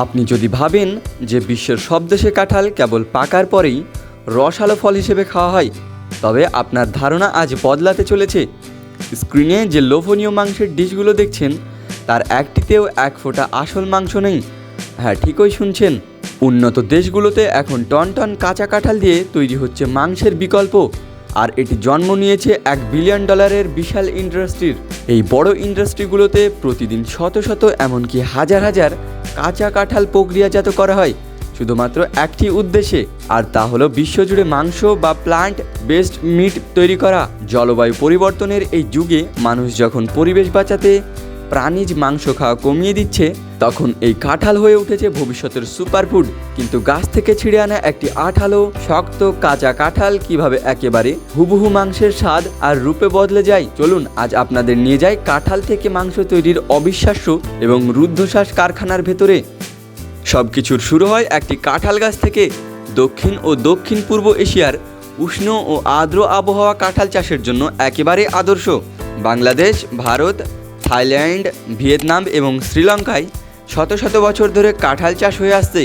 আপনি যদি ভাবেন যে বিশ্বের সব দেশে কাঁঠাল কেবল পাকার পরেই রসালো ফল হিসেবে খাওয়া হয়, তবে আপনার ধারণা আজ বদলাতে চলেছে। স্ক্রিনে যে লোভনীয় মাংসের ডিশগুলো দেখছেন, তার একটিতেও এক ফোঁটা আসল মাংস নেই। হ্যাঁ, ঠিকই শুনছেন। উন্নত দেশগুলোতে এখন টন টন কাঁচা কাঁঠাল দিয়ে তৈরি হচ্ছে মাংসের বিকল্প, আর এটি জন্ম নিয়েছে $1 বিলিয়ন বিশাল ইন্ডাস্ট্রির। এই বড় ইন্ডাস্ট্রিগুলোতে প্রতিদিন শত শত এমনকি হাজার হাজার কাঁচা কাঁঠাল প্রক্রিয়াজাত করা হয় শুধুমাত্র একটি উদ্দেশ্যে, আর তা হলো বিশ্বজুড়ে মাংস বা প্লান্ট বেসড মিট তৈরি করা। জলবায়ু পরিবর্তনের এই যুগে মানুষ যখন পরিবেশ বাঁচাতে প্রাণীজ মাংস খাওয়া কমিয়ে দিচ্ছে, তখন এই কাঁঠাল হয়ে উঠেছে ভবিষ্যতের সুপারফুড। কিন্তু গাছ থেকে ছিঁড়ে আনা একটি আঠালো শক্ত কাঁচা কাঁঠাল কিভাবে একেবারে হুবহু মাংসের স্বাদ আর রূপে বদলে যায়, চলুন আজ আপনাদের নিয়ে যাই কাঁঠাল থেকে মাংস তৈরির অবিশ্বাস্য এবং রুদ্ধশ্বাস কারখানার ভেতরে। সব কিছুর শুরু হয় একটি কাঁঠাল গাছ থেকে। দক্ষিণ ও দক্ষিণ পূর্ব এশিয়ার উষ্ণ ও আর্দ্র আবহাওয়া কাঁঠাল চাষের জন্য একেবারে আদর্শ। বাংলাদেশ, ভারত, থাইল্যান্ড, ভিয়েতনাম এবং শ্রীলঙ্কায় শত শত বছর ধরে কাঁঠাল চাষ হয়ে আসছে।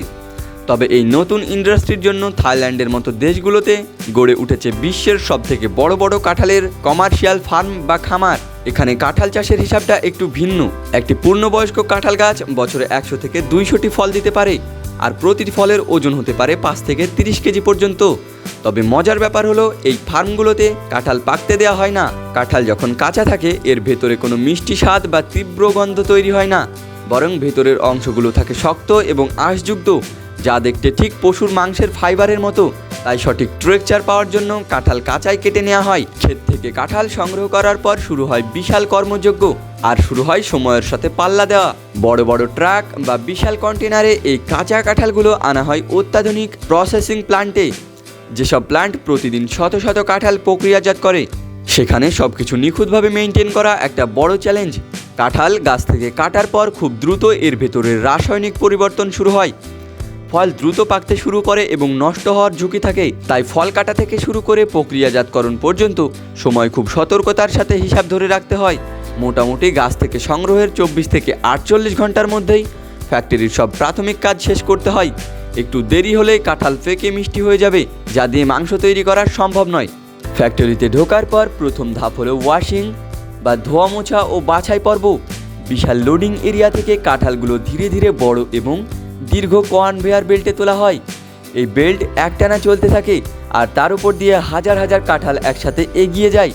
তবে এই নতুন ইন্ডাস্ট্রির জন্য থাইল্যান্ডের মতো দেশগুলোতে গড়ে উঠেছে বিশ্বের সবথেকে বড় বড় কাঁঠালের কমার্শিয়াল ফার্ম বা খামার। এখানে কাঁঠাল চাষের হিসাবটা একটু ভিন্ন। একটি পূর্ণবয়স্ক কাঁঠাল গাছ বছরে 100 থেকে 200টি ফল দিতে পারে, আর প্রতিটি ফলের ওজন হতে পারে 5 থেকে 30 কেজি পর্যন্ত। তবে মজার ব্যাপার হলো, এই ফার্মগুলোতে কাঁঠাল পাকতে দেওয়া হয় না। কাঁঠাল যখন কাঁচা থাকে এর ভেতরে কোনো মিষ্টি স্বাদ বা তীব্র গন্ধ তৈরি হয় না, বরং ভেতরের অংশগুলো থাকে শক্ত এবং আঁশযুক্ত, যা দেখতে ঠিক পশুর মাংসের ফাইবারের মতো। তাই সঠিক টেক্সচার পাওয়ার জন্য কাঁঠাল কাঁচাই কেটে নেওয়া হয়। ক্ষেত থেকে কাঁঠাল সংগ্রহ করার পর শুরু হয় বিশাল কর্মযজ্ঞ, আর শুরু হয় সময়ের সাথে পাল্লা দেওয়া। বড় বড় ট্রাক বা বিশাল কন্টেনারে এই কাঁচা কাঁঠালগুলো আনা হয় অত্যাধুনিক প্রসেসিং প্ল্যান্টে, যেসব প্ল্যান্ট প্রতিদিন শত শত কাঁঠাল প্রক্রিয়াজাত করে। সেখানে সব কিছু নিখুঁতভাবে মেনটেন করা একটা বড় চ্যালেঞ্জ। কাঁঠাল গাছ থেকে কাটার পর খুব দ্রুত এর ভেতরের রাসায়নিক পরিবর্তন শুরু হয়। ফল দ্রুত পাকতে শুরু করে এবং নষ্ট হওয়ার ঝুঁকি থাকে। তাই ফল কাটা থেকে শুরু করে প্রক্রিয়াজাতকরণ পর্যন্ত সময় খুব সতর্কতার সাথে হিসাব ধরে রাখতে হয়। মোটামুটি গাছ থেকে সংগ্রহের 24 থেকে 48 ঘন্টার মধ্যেই ফ্যাক্টরির সব প্রাথমিক কাজ শেষ করতে হয়। একটু দেরি হলে কাঁঠাল ফেকে মিষ্টি হয়ে যাবে, যা দিয়ে মাংস তৈরি করা সম্ভব নয়। ফ্যাক্টরিতে ঢোকার পর প্রথম ধাপ হলো ওয়াশিং বা ধোয়া মোছা ও বাছাই পর্ব। বিশাল লোডিং এরিয়া থেকে কাঁঠালগুলো ধীরে ধীরে বড় এবং দীর্ঘ কনভেয়ার বেল্টে তোলা হয়। এই বেল্ট একটানা চলতে থাকে, আর তার উপর দিয়ে হাজার হাজার কাঁঠাল একসাথে এগিয়ে যায়।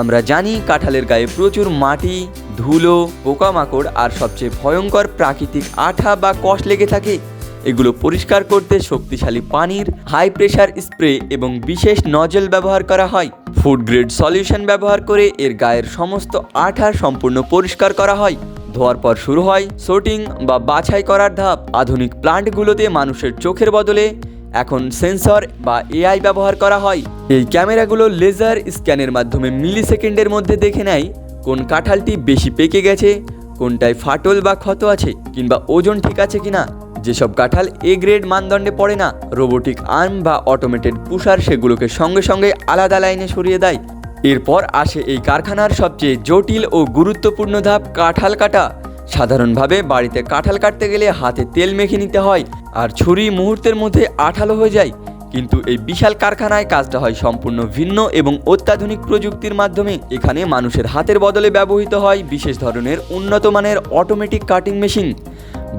আমরা জানি কাঁঠালের গায়ে প্রচুর মাটি, ধুলো, পোকামাকড় আর সবচেয়ে ভয়ঙ্কর প্রাকৃতিক আঠা বা কষ লেগে থাকে। এগুলো পরিষ্কার করতে শক্তিশালী পানির হাই প্রেশার স্প্রে এবং বিশেষ নজল ব্যবহার করা হয়। ফুড গ্রেড সলিউশন ব্যবহার করে এর গায়ের সমস্ত আঠা সম্পূর্ণ পরিষ্কার করা হয়। ধোয়ার পর শুরু হয় sorting বা বাছাই করার ধাপ। আধুনিক প্লান্টগুলোতে মানুষের চোখের বদলে এখন সেন্সর বা AI ব্যবহার করা হয়। এই ক্যামেরাগুলো লেজার স্ক্যানের মাধ্যমে মিলি সেকেন্ডের মধ্যে দেখে নেয় কোন কাঁঠালটি বেশি পেকে গেছে, কোনটায় ফাটল বা ক্ষত আছে, কিংবা ওজন ঠিক আছে কিনা। যেসব কাঁঠাল A গ্রেড মানদণ্ডে পড়ে না, রোবোটিক আর্ম বা অটোমেটেড পুশার সেগুলোকে সঙ্গে সঙ্গে আলাদা লাইনে সরিয়ে দেয়। এরপর আসে এই কারখানার সবচেয়ে জটিল ও গুরুত্বপূর্ণ ধাপ, কাঁঠাল কাটা। সাধারণভাবে বাড়িতে কাঁঠাল কাটতে গেলে হাতে তেল মেখে নিতে হয়, আর ছুরি মুহূর্তের মধ্যে আঠালো হয়ে যায়। কিন্তু এই বিশাল কারখানায় কাজটা হয় সম্পূর্ণ ভিন্ন এবং অত্যাধুনিক প্রযুক্তির মাধ্যমে। এখানে মানুষের হাতের বদলে ব্যবহৃত হয় বিশেষ ধরনের উন্নত মানের অটোমেটিক কাটিং মেশিন।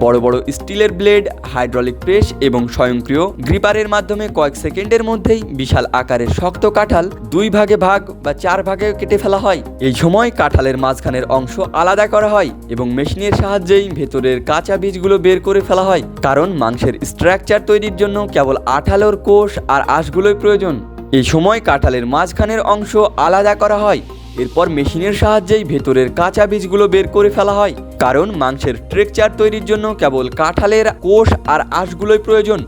বড় বড় স্টিলের ব্লেড, হাইড্রোলিক প্রেস এবং স্বয়ংক্রিয় গ্রিপারের মাধ্যমে কয়েক সেকেন্ডের মধ্যেই বিশাল আকারের শক্ত কাঁঠাল 2 ভাগে ভাগ বা 4 ভাগে কেটে ফেলা হয়। এই সময় কাঁঠালের মাঝখানের অংশ আলাদা করা হয় এবং মেশিনের সাহায্যেই ভেতরের কাঁচা বীজগুলো বের করে ফেলা হয়, কারণ মাংসের স্ট্রাকচার তৈরির জন্য কেবল আঠালোর কোষ আর আঁশগুলোই প্রয়োজন। এই সময় কাঁঠালের মাঝখানের অংশ আলাদা করা হয়। এরপর মেশিনের সাহায্যেই ভেতরের কাঁচা বীজগুলো বের করে ফেলা হয়, কারণ মাংসের টেক্সচার তৈরির জন্য কেবল কাঁঠালের কোষ আর আঁশগুলোই প্রয়োজন।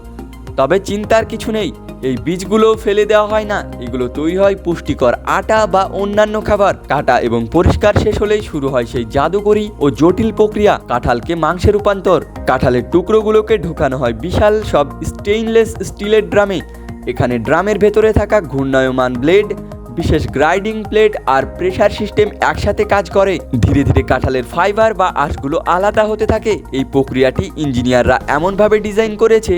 তবে চিন্তার কিছু নেই, এই বীজগুলো ফেলে দেওয়া হয় না। এগুলো তৈরি হয় পুষ্টিকর আটা বা অন্যান্য খাবার। কাটা এবং পরিষ্কার শেষ হলেই শুরু হয় সেই জাদুকরী ও জটিল প্রক্রিয়া, কাঁঠালকে মাংসে রূপান্তর। কাঁঠালের টুকরোগুলোকে ঢুকানো হয় বিশাল সব স্টেইনলেস স্টিলের ড্রামে। এখানে ড্রামের ভেতরে থাকা ঘূর্ণায়মান ব্লেড বিশেষ গ্রাইন্ডিং প্লেট আর প্রেসার সিস্টেম একসাথে কাজ করে। ধীরে ধীরে কাঁঠালের ফাইবার বা আঁশগুলো আলাদা হতে থাকে। এই প্রক্রিয়াটি ইঞ্জিনিয়াররা এমনভাবে ডিজাইন করেছে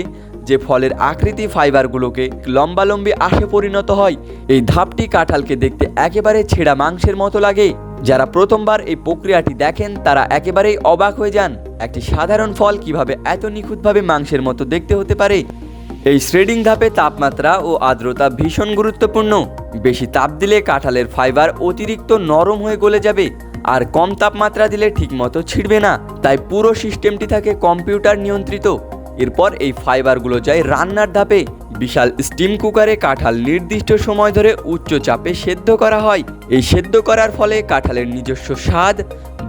যে ফলের আকৃতি ফাইবারগুলোকে লম্বালম্বি আঁশে পরিণত হয়। এই ধাপটি কাঁঠালকে দেখতে একেবারে ছেঁড়া মাংসের মতো লাগে। যারা প্রথমবার এই প্রক্রিয়াটি দেখেন তারা একেবারেই অবাক হয়ে যান। একটি সাধারণ ফল কিভাবে এত নিখুঁতভাবে মাংসের মতো দেখতে হতে পারে। এই শ্রেডিং ধাপে তাপমাত্রা ও আর্দ্রতা ভীষণ গুরুত্বপূর্ণ। বেশি তাপ দিলে কাঁঠালের ফাইবার অতিরিক্ত নরম হয়ে গলে যাবে, আর কম তাপমাত্রা দিলে ঠিকমতো ছিঁড়বে না। তাই পুরো সিস্টেমটি থাকে কম্পিউটার নিয়ন্ত্রিত। এরপর এই ফাইবারগুলো যায় রান্নার ধাপে। বিশাল স্টিম কুকারে কাঁঠাল নির্দিষ্ট সময় ধরে উচ্চ চাপে সেদ্ধ করা হয়। এই সেদ্ধ করার ফলে কাঁঠালের নিজস্ব স্বাদ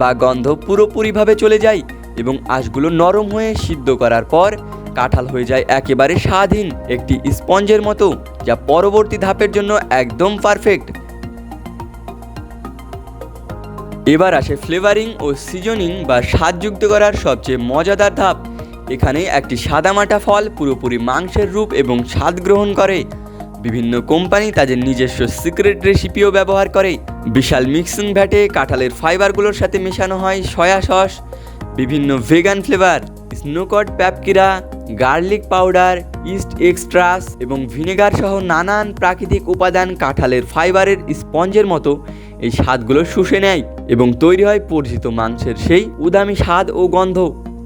বা গন্ধ পুরোপুরিভাবে চলে যায় এবং আঁশগুলো নরম হয়ে সিদ্ধ করার পর কাঁঠাল হয়ে যায় একেবারে স্বাদহীন একটি স্পঞ্জের মতো, যা পরবর্তী ধাপের জন্য একদম পারফেক্ট। এবার আসে ফ্লেভারিং ও সিজনিং বা স্বাদযুক্ত করার সবচেয়ে মজাদার ধাপ। এখানে একটি সাদামাটা ফল পুরোপুরি মাংসের রূপ এবং স্বাদ গ্রহণ করে। বিভিন্ন কোম্পানি তাদের নিজস্ব সিক্রেট রেসিপিও ব্যবহার করে। বিশাল মিক্সিং ভ্যাটে কাঁঠালের ফাইবারগুলোর সাথে মেশানো হয় সয়া সস, বিভিন্ন ভেগান ফ্লেভার, স্নোকট প্যাপকিরা, গার্লিক পাউডার, ইস্ট এক্সট্রাস এবং ভিনেগার সহ নানান প্রাকৃতিক উপাদান কাঁঠালের ফাইবারের স্পঞ্জের মতো এই স্বাদগুলো শুষে নেয় এবং তৈরি হয় পরিচিত মাংসের সেই উদামি স্বাদ ও গন্ধ।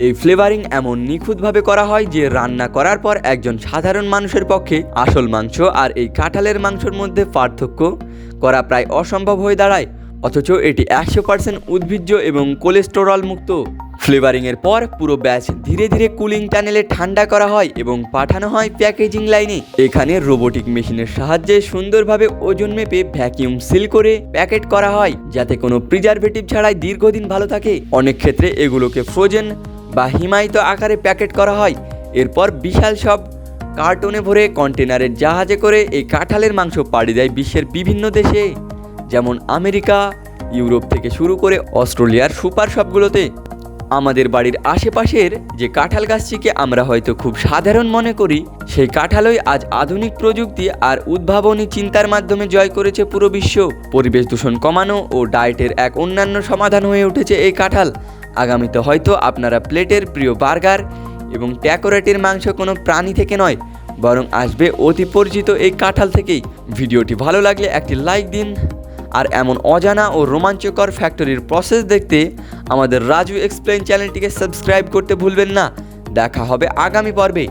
এই ফ্লেভারিং এমন নিখুঁতভাবে করা হয় যে রান্না করার পর একজন সাধারণ মানুষের পক্ষে আসল মাংস আর এই কাঁঠালের মাংসের মধ্যে পার্থক্য করা প্রায় অসম্ভব হয়ে দাঁড়ায়। অথচ এটি 100% উদ্ভিজ্জ এবং কোলেস্টেরল মুক্ত। ফ্লেভারিংয়ের পর পুরো ব্যাচ ধীরে ধীরে কুলিং টানেলে ঠান্ডা করা হয় এবং পাঠানো হয় প্যাকেজিং লাইনে। এখানে রোবোটিক মেশিনের সাহায্যে সুন্দরভাবে ওজন মেপে ভ্যাকিউম সিল করে প্যাকেট করা হয়, যাতে কোনো প্রিজারভেটিভ ছাড়াই দীর্ঘদিন ভালো থাকে। অনেক ক্ষেত্রে এগুলোকে ফ্রোজেন বা হিমায়িত আকারে প্যাকেট করা হয়। এরপর বিশাল সব কার্টনে ভরে কন্টেনারের জাহাজে করে এই কাঁঠালের মাংস পাড়ি দেয় বিশ্বের বিভিন্ন দেশে, যেমন আমেরিকা, ইউরোপ থেকে শুরু করে অস্ট্রেলিয়ার সুপার শপগুলোতে। আমাদের বাড়ির আশেপাশের যে কাঁঠাল গাছটিকে আমরা হয়তো খুব সাধারণ মনে করি, সেই কাঁঠালই আজ আধুনিক প্রযুক্তি আর উদ্ভাবনী চিন্তার মাধ্যমে জয় করেছে পুরো বিশ্ব। পরিবেশ দূষণ কমানো ও ডায়েটের এক অন্যান্য সমাধান হয়ে উঠেছে এই কাঁঠাল। আগামীতে হয়তো আপনারা প্লেটের প্রিয় বার্গার এবং ট্যাকোরেটের মাংস কোনো প্রাণী থেকে নয়, বরং আসবে অতি পরিচিত এই কাঁঠাল থেকেই। ভিডিওটি ভালো লাগলে একটি লাইক দিন, আর এমন অজানা ও রোমাঞ্চকর ফ্যাক্টরির প্রসেস দেখতে আমাদের রাজু এক্সপ্লেইন চ্যানেলটিকে সাবস্ক্রাইব করতে ভুলবেন না। দেখা হবে আগামী পর্বে।